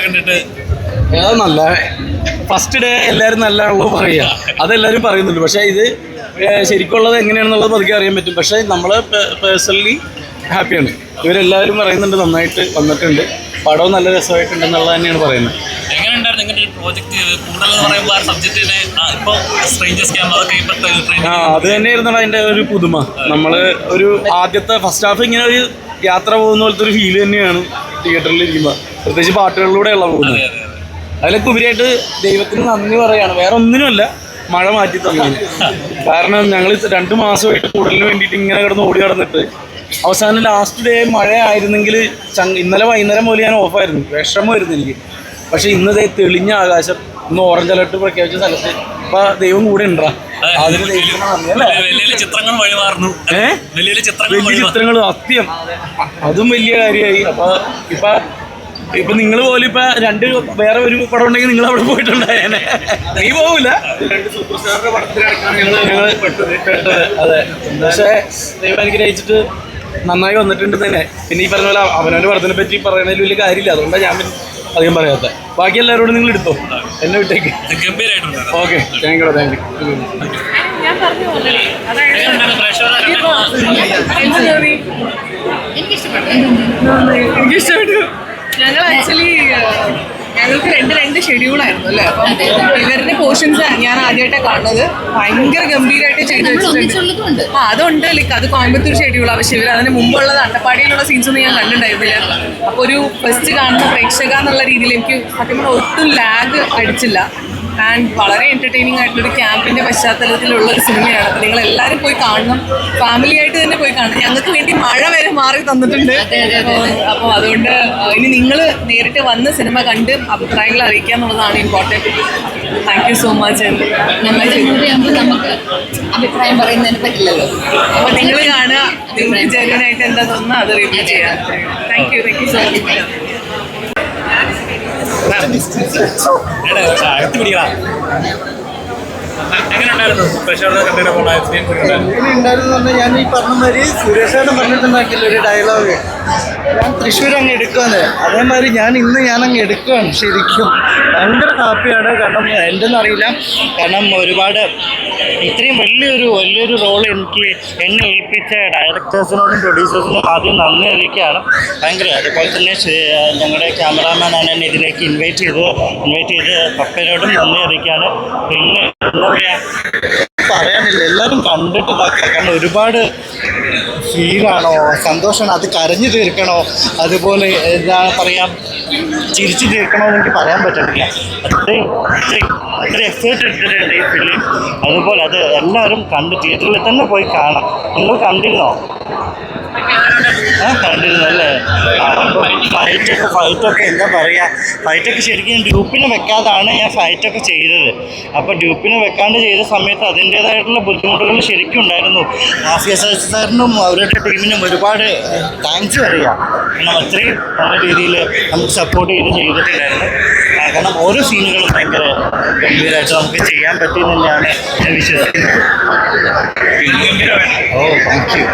കണ്ടിട്ട് നല്ല first day എല്ലാവരും നല്ലതാണല്ലോ പറയുക, അതെല്ലാവരും പറയുന്നുണ്ട്. പക്ഷേ ഇത് ശരിക്കുള്ളത് എങ്ങനെയാണെന്നുള്ളത് പതുക്കെ അറിയാൻ പറ്റും. പക്ഷേ നമ്മൾ പേഴ്സണലി ഹാപ്പിയാണ്. ഇവരെല്ലാവരും പറയുന്നുണ്ട് നന്നായിട്ട് വന്നിട്ടുണ്ട്, പടവും നല്ല രസമായിട്ടുണ്ടെന്നുള്ളത് തന്നെയാണ് പറയുന്നത്. അത് തന്നെയായിരുന്നു അതിൻ്റെ ഒരു പുതുമ. നമ്മൾ ഒരു ആദ്യത്തെ ഫസ്റ്റ് ഹാഫ് ഇങ്ങനെ ഒരു യാത്ര പോകുന്ന പോലത്തെ ഒരു ഫീൽ തന്നെയാണ് തിയേറ്ററിൽ ഇരിക്കുമ്പോൾ, പ്രത്യേകിച്ച് പാട്ടുകളിലൂടെയുള്ള പോകുന്നത്. അതിലൊക്കെ ഉപരിയായിട്ട് ദൈവത്തിന് നന്ദി പറയുകയാണ്, വേറെ ഒന്നിനുമല്ല, മഴ മാറ്റി തന്നതിന്. കാരണം ഞങ്ങൾ 2 മാസമായിട്ട് കൂടുതലിന് വേണ്ടിയിട്ട് ഇങ്ങനെ കിടന്ന് ഓടി കിടന്നിട്ട് അവസാനം ലാസ്റ്റ് ഡേ മഴ ആയിരുന്നെങ്കിൽ ഇന്നലെ വൈകുന്നേരം പോലെ ഞാൻ ഓഫായിരുന്നു, വിഷമമായിരുന്നു എനിക്ക്. പക്ഷെ ഇന്ന് തെളിഞ്ഞ ആകാശം, ഇന്ന് ഓറഞ്ച് അലർട്ട് പ്രഖ്യാപിച്ച സ്ഥലത്ത് ഇപ്പൊ ദൈവം കൂടെ ഉണ്ടാ. അതിന് വലിയ ചിത്രങ്ങൾ സത്യം, അതും വലിയ കാര്യമായി. ഇപ്പൊ നിങ്ങൾ പോലും ഇപ്പൊ വേറെ ഒരു പടം ഉണ്ടെങ്കിൽ നിങ്ങൾ അവിടെ പോയിട്ടുണ്ടായേനെ. നീ പോവില്ല, 2 സൂപ്പർ സ്റ്റാറിന്റെ പടത്തിലടക്കാണ് ഞങ്ങൾ പെട്ടത്. അതെ, പക്ഷേ ദൈവം അനുഗ്രഹിച്ചിട്ട് നന്നായി വന്നിട്ടുണ്ട് തന്നെ. പിന്നെ ഈ പറഞ്ഞ പോലെ അവനവൻ്റെ പടത്തിനെ പറ്റി പറയുന്നതിൽ വലിയ കാര്യമില്ല, അതുകൊണ്ടാണ് ഞാൻ അധികം പറയാത്ത. ബാക്കി എല്ലാവരോടും നിങ്ങൾ എടുത്തോ, എന്നെ വിട്ടേക്ക്. Okay, thank you. എനിക്കിഷ്ടപ്പെട്ടു. ഞങ്ങൾക്ക് രണ്ട് ഷെഡ്യൂളായിരുന്നു അല്ലേ, അപ്പം ഇവരുടെ പോർഷൻസ് ഞാൻ ആദ്യമായിട്ടാണ് കാണുന്നത്. ഭയങ്കര ഗംഭീരമായിട്ട് ചെയ്ത് വെച്ചിട്ടുണ്ട്. അതുണ്ട്, ലൈക്ക് അത് കോയമ്പത്തൂർ ഷെഡ്യൂളാണ്. പക്ഷേ ഇവർ അതിന് മുമ്പുള്ളത് അട്ടപ്പാടിയിലുള്ള സീൻസൊന്നും ഞാൻ കണ്ടിട്ടുണ്ടായിരുന്നില്ല. അപ്പോൾ ഒരു ഫസ്റ്റ് കാണുന്ന പ്രേക്ഷക എന്നുള്ള രീതിയിൽ എനിക്ക് സത്യം പറഞ്ഞാൽ ഒട്ടും ലാഗ് അടിച്ചില്ല. ആൻഡ് വളരെ എൻ്റർടൈനിങ് ആയിട്ടുള്ളൊരു ക്യാമ്പിൻ്റെ പശ്ചാത്തലത്തിലുള്ള ഒരു സിനിമയാണ്. അപ്പോൾ നിങ്ങളെല്ലാവരും പോയി കാണണം, ഫാമിലി ആയിട്ട് തന്നെ പോയി കാണണം. ഞങ്ങൾക്ക് വേണ്ടി മഴ വരെ മാറി തന്നിട്ടുണ്ട്. അപ്പോൾ അതുകൊണ്ട് ഇനി നിങ്ങൾ നേരിട്ട് വന്ന് സിനിമ കണ്ട് അഭിപ്രായങ്ങൾ അറിയിക്കുക എന്നുള്ളതാണ് important. Thank you so much. നമുക്ക് അഭിപ്രായം പറയുന്നതിനെ പറ്റില്ലല്ലോ. അപ്പോൾ നിങ്ങൾ കാണുക, നിങ്ങൾക്ക് ജെന്യുവനായിട്ട് എന്താ തോന്നുന്നത് അത് റിവ്യൂ ചെയ്യാം. Thank you so much. എങ്ങനെയുണ്ടായിരുന്നു? ഞാൻ ഈ പറഞ്ഞ മാതിരി സുരേഷേട്ടൻ പറഞ്ഞിട്ടുണ്ടാക്കില്ല ഒരു ഡയലോഗ്, ഞാൻ തൃശ്ശൂർ അങ്ങ് എടുക്കുകയാണ്. അതേമാതിരി ഞാനങ്ങ് എടുക്കുകയാണ്. ശരിക്കും ഭയങ്കര ഹാപ്പിയാണ്. കാരണം എന്തെന്ന് അറിയില്ല, കാരണം ഒരുപാട് ഇത്രയും വലിയൊരു റോൾ എന്നെ ഏൽപ്പിച്ച ഡയറക്ടേഴ്സിനോടും പ്രൊഡ്യൂസേഴ്സിനോടും ആദ്യം നന്ദി അറിയിക്കുകയാണ്. ഭയങ്കര. അതുപോലെ തന്നെ ഞങ്ങളുടെ ക്യാമറാമാനാണ് എന്നെ ഇതിലേക്ക് ഇൻവൈറ്റ് ചെയ്ത് പപ്പനോടും നന്ദി അറിയിക്കുകയാണ്. പിന്നെ എന്താ പറയുക, പറയാനില്ല, എല്ലാവരും കണ്ടിട്ട് കാരണം ഒരുപാട് ഫീലാണോ, സന്തോഷമാണോ, അത് കരഞ്ഞു തീർക്കണോ, അതുപോലെ എന്താ പറയുക, ചിരിച്ചു തീർക്കണോ എന്ന് എനിക്ക് പറയാൻ പറ്റില്ല. അത്രയും എഫേർട്ട് എടുത്തിട്ടുണ്ട് ഈ ഫിലിം. അതുപോലെ അത് എല്ലാവരും കണ്ട് തിയേറ്ററിൽ തന്നെ പോയി കാണാം. നിങ്ങൾ കണ്ടിരുന്നോ? കണ്ടിരുന്നു അല്ലേ? ഫൈറ്റൊക്കെ എന്താ പറയുക, ഫൈറ്റൊക്കെ ശരിക്കും ഡ്യൂപ്പിന് വെക്കാതാണ് ഞാൻ ഫൈറ്റൊക്കെ ചെയ്തത്. അപ്പോൾ ഡ്യൂപ്പിന് വെക്കാണ്ട് ചെയ്ത സമയത്ത് അതിൻ്റേതായിട്ടുള്ള ബുദ്ധിമുട്ടുകൾ ശരിക്കും ഉണ്ടായിരുന്നു. മാഫിയ സാറിനും അവരുടെ ടീമിനും ഒരുപാട് താങ്ക്സ് പറയുക. കാരണം അത്രയും നല്ല രീതിയിൽ നമുക്ക് സപ്പോർട്ട് ചെയ്തിട്ടുണ്ടായിരുന്നു. കാരണം ഓരോ സീനുകളും ഭയങ്കര ഗംഭീരമായിട്ട് നമുക്ക് ചെയ്യാൻ പറ്റും തന്നെയാണ് ഞാൻ വിശ്വസിക്കുന്നത്. ഓ, താങ്ക് യു.